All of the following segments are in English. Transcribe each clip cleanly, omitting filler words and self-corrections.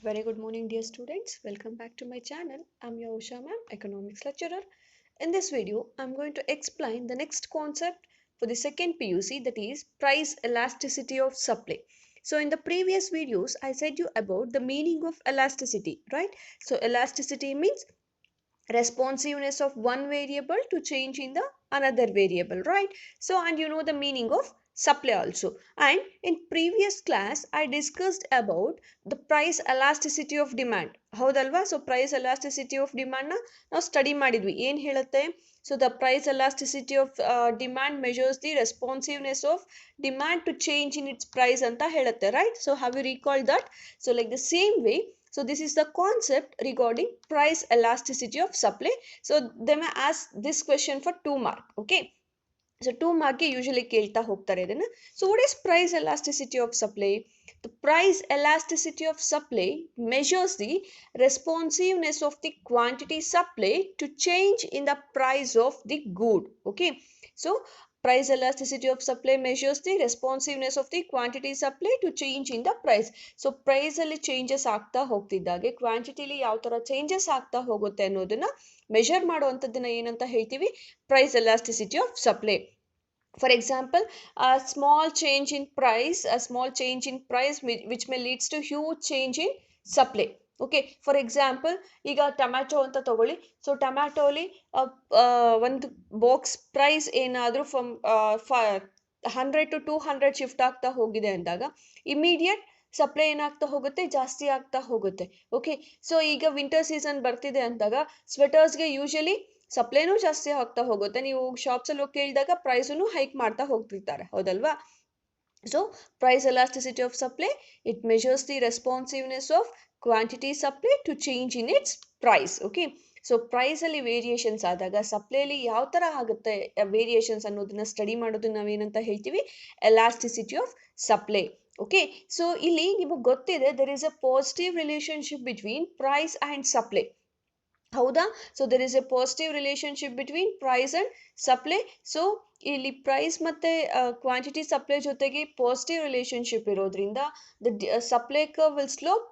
Very good morning, dear students. Welcome back to my channel. I'm your Usha ma'am, economics lecturer. In this video, I'm going to explain the next concept for the second PUC, that is price elasticity of supply. So in the previous videos, I said you about the meaning of elasticity, right? So elasticity means responsiveness of one variable to change in the another variable, right? So and you know the meaning of supply also. And in previous class I discussed about the price elasticity of demand, ಹೌದಲ್ವಾ? So price elasticity of demand ನ ನಾವು study ಮಾಡಿದ್ವಿ. ಏನ್ ಹೇಳುತ್ತೆ? So the price elasticity of demand measures the responsiveness of demand to change in its price ಅಂತ ಹೇಳುತ್ತೆ, right? So have you recalled that? So like the same way, so this is the concept regarding price elasticity of supply. So they may ask this question for 2 mark. Okay. So 2 mark usually ಕೇಳ್ತಾ ಹೋಗ್ತಾರೆ ಇದನ್ನ. So what is price elasticity of supply? The price elasticity of supply measures the responsiveness of the quantity supply to change in the price of the good. Okay. So price elasticity of supply measures the responsiveness of the quantity supply to change in the price. So price ಅಲ್ಲಿ changes ಆಗ್ತಾ ಹೋಗ್ತಿದ್ದಾಗೆ ಕ್ವಾಂಟಿಟಿಲಿ ಯಾವ ತರ changes ಆಗ್ತಾ ಹೋಗುತ್ತೆ ಅನ್ನೋದನ್ನ measure ಮಾಡುವಂಥದ್ದನ್ನ ಏನಂತ ಹೇಳ್ತೀವಿ? Price elasticity of supply. For example, a small change in price which may leads to huge change in supply. Okay, for example, ಈಗ ಟೊಮ್ಯಾಟೊ ಅಂತ ತಗೊಳ್ಳಿ. ಸೊ ಟೊಮ್ಯಾಟೊಲಿ ಒಂದು ಬಾಕ್ಸ್ ಪ್ರೈಸ್ ಏನಾದರೂ ಫ್ರಮ್ 100 to 200 ಶಿಫ್ಟ್ ಆಗ್ತಾ ಹೋಗಿದೆ ಅಂದಾಗ ಇಮಿಡಿಯೇಟ್ ಸಪ್ಲೈ ಏನಾಗ್ತಾ ಹೋಗುತ್ತೆ, ಜಾಸ್ತಿ ಆಗ್ತಾ ಹೋಗುತ್ತೆ. ಓಕೆ, ಸೊ ಈಗ ವಿಂಟರ್ ಸೀಸನ್ ಬರ್ತಿದೆ ಅಂದಾಗ ಸ್ವೆಟರ್ಸ್ಗೆ ಯೂಶಲಿ ಸಪ್ಲೈನೂ ಜಾಸ್ತಿ ಆಗ್ತಾ ಹೋಗುತ್ತೆ. ನೀವು ಶಾಪ್ಸ್ ಅಲ್ಲಿ ಹೋಗಿ ಕೇಳಿದಾಗ ಪ್ರೈಸನ್ನು ಹೈಕ್ ಮಾಡ್ತಾ ಹೋಗ್ತಿರ್ತಾರೆ, ಹೌದಲ್ವಾ? So price elasticity of supply, it measures the responsiveness of quantity supply to change in its price. Okay, so price ಅಲ್ಲಿ ವೇರಿಯೇಷನ್ಸ್ ಆದಾಗ ಸಪ್ಲೈಲಿ ಯಾವ ತರ ಆಗುತ್ತೆ ವೇರಿಯೇಷನ್ಸ್ ಅನ್ನೋದನ್ನ ಸ್ಟಡಿ ಮಾಡೋದನ್ನ ನಾವೇನಂತ ಹೇಳ್ತೀವಿ? Elasticity of supply. Okay, so ಇಲ್ಲಿ ನಿಮಗೆ ಗೊತ್ತಿದೆ there is a positive relationship between price and supply. ಹೌದಾ? So there is a positive relationship between price and supply. So ಇಲ್ಲಿ ಪ್ರೈಸ್ ಮತ್ತೆ ಕ್ವಾಂಟಿಟಿ ಸಪ್ಲೈ ಜೊತೆಗೆ ಪಾಸಿಟಿವ್ ರಿಲೇಶನ್ಶಿಪ್ ಇರೋದ್ರಿಂದ the supply curve will slope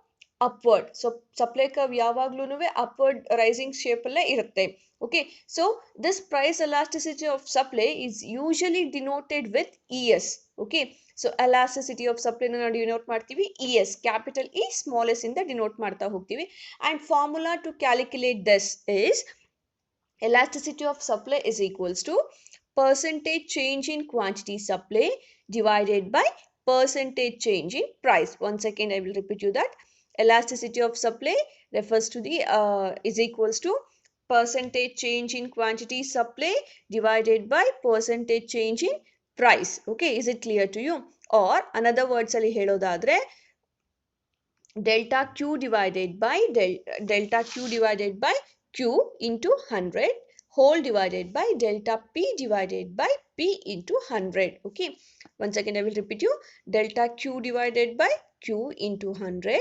upward. So supply curve ಯಾವಾಗ್ಲೂ upward rising shape ಅಲ್ಲೇ ಇರುತ್ತೆ. Okay, so this price elasticity of supply is usually denoted with ES. Okay, so elasticity of ಸಪ್ಲೈನ ನಾವು denote ಮಾಡ್ತೀವಿ ES, capital E small s ಇಂದ denote ಮಾಡ್ತಾ ಹೋಗ್ತೀವಿ. And formula to calculate this is elasticity of supply is equals to percentage change in quantity supply divided by percentage change in price. Once again I will repeat you that elasticity of supply refers to the is equals to percentage change in quantity supply divided by percentage change in price. Okay, is it clear to you? Or another words ಅಲ್ಲಿ ಹೇಳೋದಾದ್ರೆ delta Q divided by delta Q divided by Q into 100 whole divided by delta P divided by P into 100. Okay, once again I will repeat you, delta Q divided by Q into 100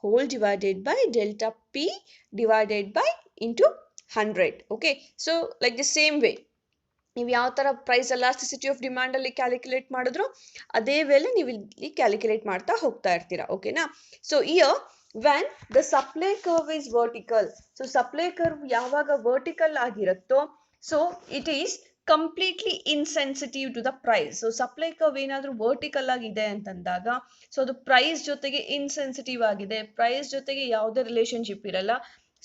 whole divided by delta P divided by into 100. Okay, so like the same way ನೀವು ಯಾವ ಥರ price elasticity of demand ಅಲ್ಲಿ calculate ಮಾಡಿದ್ರು ಅದೇ ವೇಳೆ ನೀವು ಇಲ್ಲಿ calculate ಮಾಡ್ತಾ ಹೋಗ್ತಾ ಇರ್ತೀರಾ. ಓಕೆನಾ? So here when the supply curve is vertical, so supply curve ಯಾವಾಗ vertical ಆಗಿರುತ್ತೋ so it is completely insensitive to the price. so supply curve ಏನಾದರೂ vertical ಆಗಿದೆ ಅಂತಂದಾಗ ಸೊ ಅದು ಪ್ರೈಸ್ ಜೊತೆಗೆ ಇನ್ಸೆನ್ಸಿಟಿವ್ ಆಗಿದೆ, ಪ್ರೈಸ್ ಜೊತೆಗೆ ಯಾವುದೇ ರಿಲೇಶನ್ಶಿಪ್ ಇರಲ್ಲ.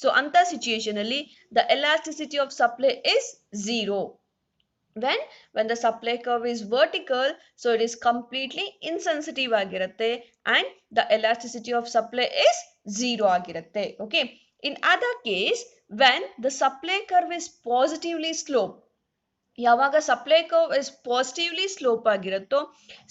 ಸೊ ಅಂತ ಸಿಚುಯೇಷನ್ ಅಲ್ಲಿ the elasticity of supply is zero. when the supply curve is vertical, so it is completely insensitive ಆಗಿರುತ್ತೆ and the elasticity of supply is zero ಆಗಿರುತ್ತೆ. Okay, in other case when the supply curve is positively slope, ಯಾವಾಗ supply curve is positively slope ಆಗಿರುತ್ತೋ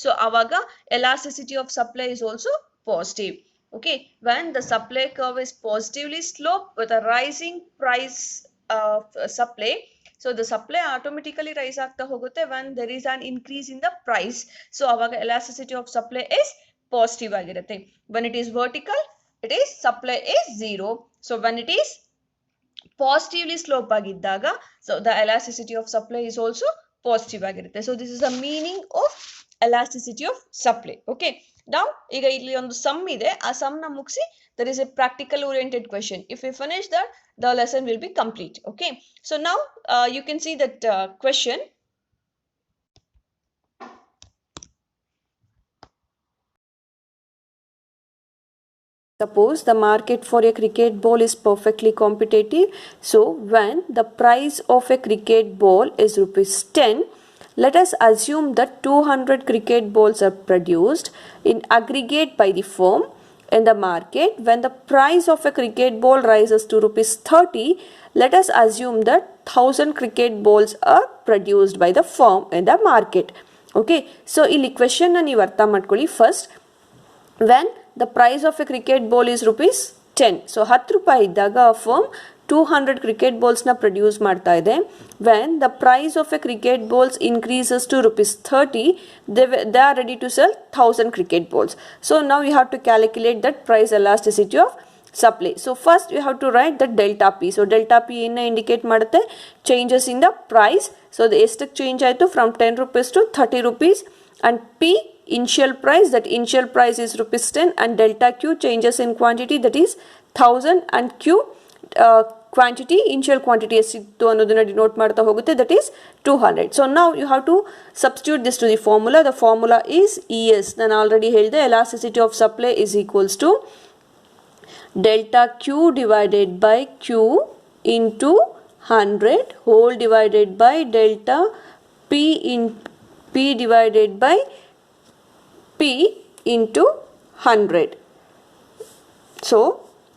so ಆವಾಗ elasticity of supply is also positive. Okay, when the supply curve is positively slope with a rising price of supply, so the supply automatically rise ಆಗ್ತಾ ಹೋಗುತ್ತೆ when there is an increase in the price. so ಆವಾಗ elasticity of supply is positive ಆಗಿರುತ್ತೆ. when it is vertical, it is supply is zero. so when it is positively slope ಆಗಿದ್ದಾಗ so the elasticity of supply is also positive ಆಗಿರುತ್ತೆ. So this is the meaning of elasticity of supply. Okay, Now ಈಗ ಇಲ್ಲಿ ಒಂದು some ಇದೆ, ಆ some ನ ಮುಗಿಸಿ there is a practical oriented question. If we finish that, the lesson will be complete. Okay, so now you can see that question. Suppose the market for a cricket ball is perfectly competitive. So when the price of a cricket ball is ₹10, let us assume that 200 cricket balls are produced in aggregate by the firm in the market. When the price of a cricket ball rises to ₹30, let us assume that 1000 cricket balls are produced by the firm in the market. Okay, so ಇಲ್ಲಿ question ನೀವು ಅರ್ಥ ಮಾಡ್ಕೊಳ್ಳಿ. First, when the price of a cricket ball is ₹10, so 10 ರೂಪಾಯಿ ಇದ್ದಾಗ firm 200 cricket balls na produce ಮಾಡ್ತಾ ಇದೆ. When the price of a cricket balls increases to ₹30, they are ready to sell 1000 cricket balls. So now you have to calculate that price elasticity of supply. So first you have to write the delta P. So delta P ಏನ indicate ಮಾಡುತ್ತೆ, changes in the price. So the ಎಷ್ಟಕ್ಕೆ change ಆಯಿತು, from 10 rupees to 30 rupees, and P initial price, that initial price is ₹10, and delta Q changes in quantity, that is 1000, and Q quantity, initial quantity ಎಷ್ಟಿತ್ತು ಅನ್ನೋದನ್ನ denote ಮಾಡ್ತಾ ಹೋಗುತ್ತೆ, that is 200. So now you have to substitute this to the formula. The formula is ES. ನಾನು already ಹೇಳಿದೆ, elasticity of supply is equals to delta Q divided by Q into 100 whole divided by delta P divided by P into 100. So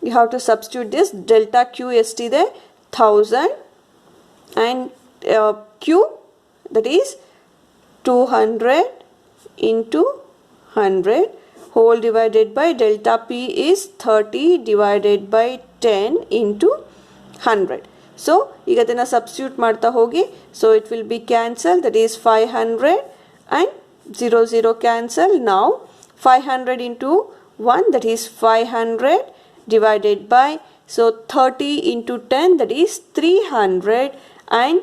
you have to substitute this. Delta Q ಎಷ್ಟಿದೆ, 1000, and Q, that is 200 into 100 whole divided by delta P is 30 divided by 10 into 100. So ಈಗ ಅದನ್ನು substitute ಮಾಡ್ತಾ ಹೋಗಿ. So it will be cancelled, that is 500, and 0 cancel. Now 500 into 1, that is 500 divided by, so 30 into 10, that is 300, and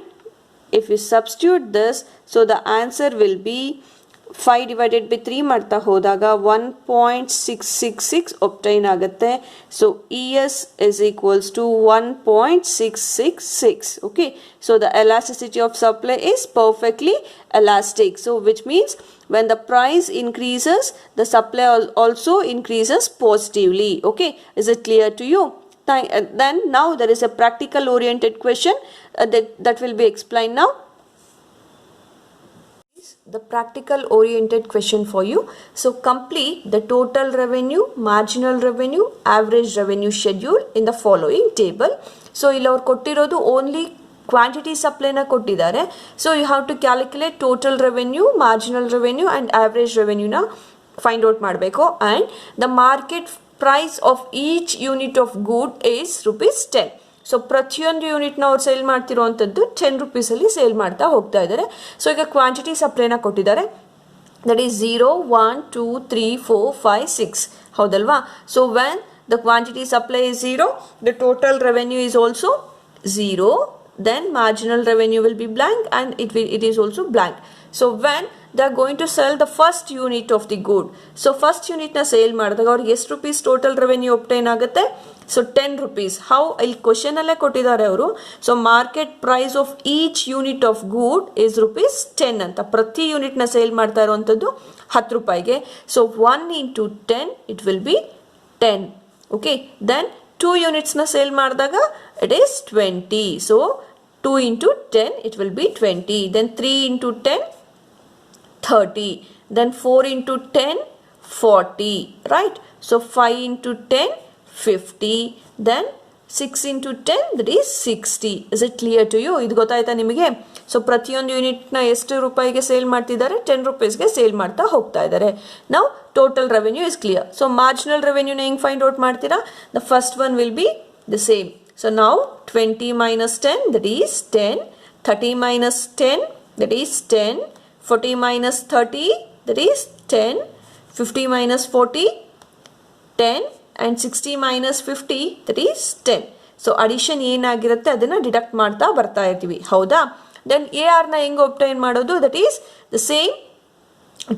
if we substitute this, so the answer will be 5 divided by 3 ಮಾಡ್ತಾ ಹೋದಾಗ 1.666 obtain ಆಗುತ್ತೆ. So ES is equals to 1.666. Okay, so the elasticity of supply is perfectly elastic. So which means when the price increases, the supply also increases positively. Okay, is it clear to you? Then now there is a practical oriented question that will be explained now. The practical oriented question for you. So complete the total revenue, marginal revenue, average revenue schedule in the following table. So ಇಲ್ಲಿ ಅವ್ರು ಕೊಟ್ಟಿರೋದು only quantity ಸಪ್ಲೈನ ಕೊಟ್ಟಿದ್ದಾರೆ. So you have to calculate total revenue, marginal revenue and average ರೆವೆನ್ಯೂನ find out ಮಾಡಬೇಕು. And the market price of each unit of good is ₹10. So ಪ್ರತಿಯೊಂದು ಯೂನಿಟ್ನ ಅವ್ರು ಸೇಲ್ ಮಾಡ್ತಿರೋವಂಥದ್ದು 10 ರೂಪೀಸಲ್ಲಿ ಸೇಲ್ ಮಾಡ್ತಾ ಹೋಗ್ತಾ ಇದ್ದಾರೆ. ಸೊ ಈಗ ಕ್ವಾಂಟಿಟಿ ಸಪ್ಲೈನ ಕೊಟ್ಟಿದ್ದಾರೆ, ದಟ್ ಈಸ್ 0, 1, 2, 3, 4, 5, 6 ಹೌದಲ್ವಾ. So when the quantity supply is 0, the total revenue is also 0, then marginal revenue will be blank, and it is also blank. So when they are going to sell the first unit of the good, so first unit na sale ಮಾಡಿದಾಗ ಅವ್ರಿಗೆ ಎಷ್ಟು rupees total revenue obtain ಆಗುತ್ತೆ, so 10 rupees. How ಇಲ್ಲಿ question ಅಲ್ಲೇ ಕೊಟ್ಟಿದ್ದಾರೆ ಅವರು. So market price of each unit of good is ₹10 ಅಂತ. ಪ್ರತಿ ಯೂನಿಟ್ನ ಸೇಲ್ ಮಾಡ್ತಾ ಇರುವಂಥದ್ದು 10 ರೂಪಾಯಿಗೆ. So 1 into 10 it will be 10. Okay, then 2 ಯೂನಿಟ್ಸ್ನ ಸೇಲ್ ಮಾಡಿದಾಗ it is 20. So 2 into 10 it will be 20. Then 3 into 10 30. Then 4 into 10 40. Right? So 5 into 10 50. Then 6 into 10 that is 60. Is it clear to you? ಇದು ಗೊತ್ತಾಯ್ತಾ ನಿಮಗೆ? So ಪ್ರತಿಯೊಂದು ಯೂನಿಟ್ನ ಎಷ್ಟು ರೂಪಾಯಿಗೆ sale ಮಾಡ್ತಿದ್ದಾರೆ, 10 ರೂಪೀಸ್ಗೆ sale ಮಾಡ್ತಾ ಹೋಗ್ತಾ ಇದ್ದಾರೆ. ನಾವು total revenue is clear. So marginal ರೆವೆನ್ಯೂನ ಹೆಂಗೆ ಫೈಂಡ್ ಔಟ್ ಮಾಡ್ತೀರಾ? The first one will be the same. So now 20 minus 10 that is 10, 30 minus 10 that is 10, 40 minus 30 that is 10, 50 minus 40 10, and 60 minus 50 that is 10. So addition ಏನಾಗಿರುತ್ತೆ ಅದನ್ನು deduct ಮಾಡ್ತಾ ಬರ್ತಾ ಇರ್ತೀವಿ, ಹೌದಾ? Then A ಆರ್ನ ಹೆಂಗೆ ಒಬ್ಟೈನ್ ಮಾಡೋದು? That is the same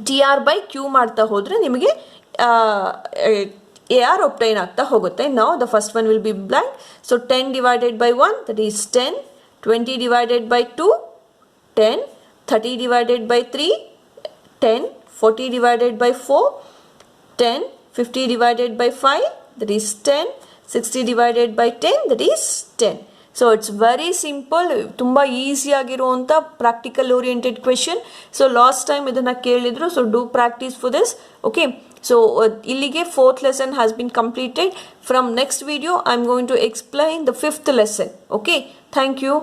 TR by Q ಮಾಡ್ತಾ ಹೋದರೆ ನಿಮಗೆ AR obtain ಆಗ್ತಾ ಹೋಗುತ್ತೆ. Now the first one will be blank. So 10 divided by 1, that is 10. 20 divided by 2, 10. 30 divided by 3, 10. 40 divided by 4, 10. 50 divided by 5, that is 10. 60 divided by 10, that is 10. So it's very simple, ತುಂಬ easy ಆಗಿರುವಂಥ practical oriented question. So last time ಇದನ್ನು ಕೇಳಿದ್ರು, so do practice for this. Okay, so ಇಲ್ಲಿಗೆ 4th lesson has been completed. From next video I am going to explain the 5th lesson. Okay, thank you.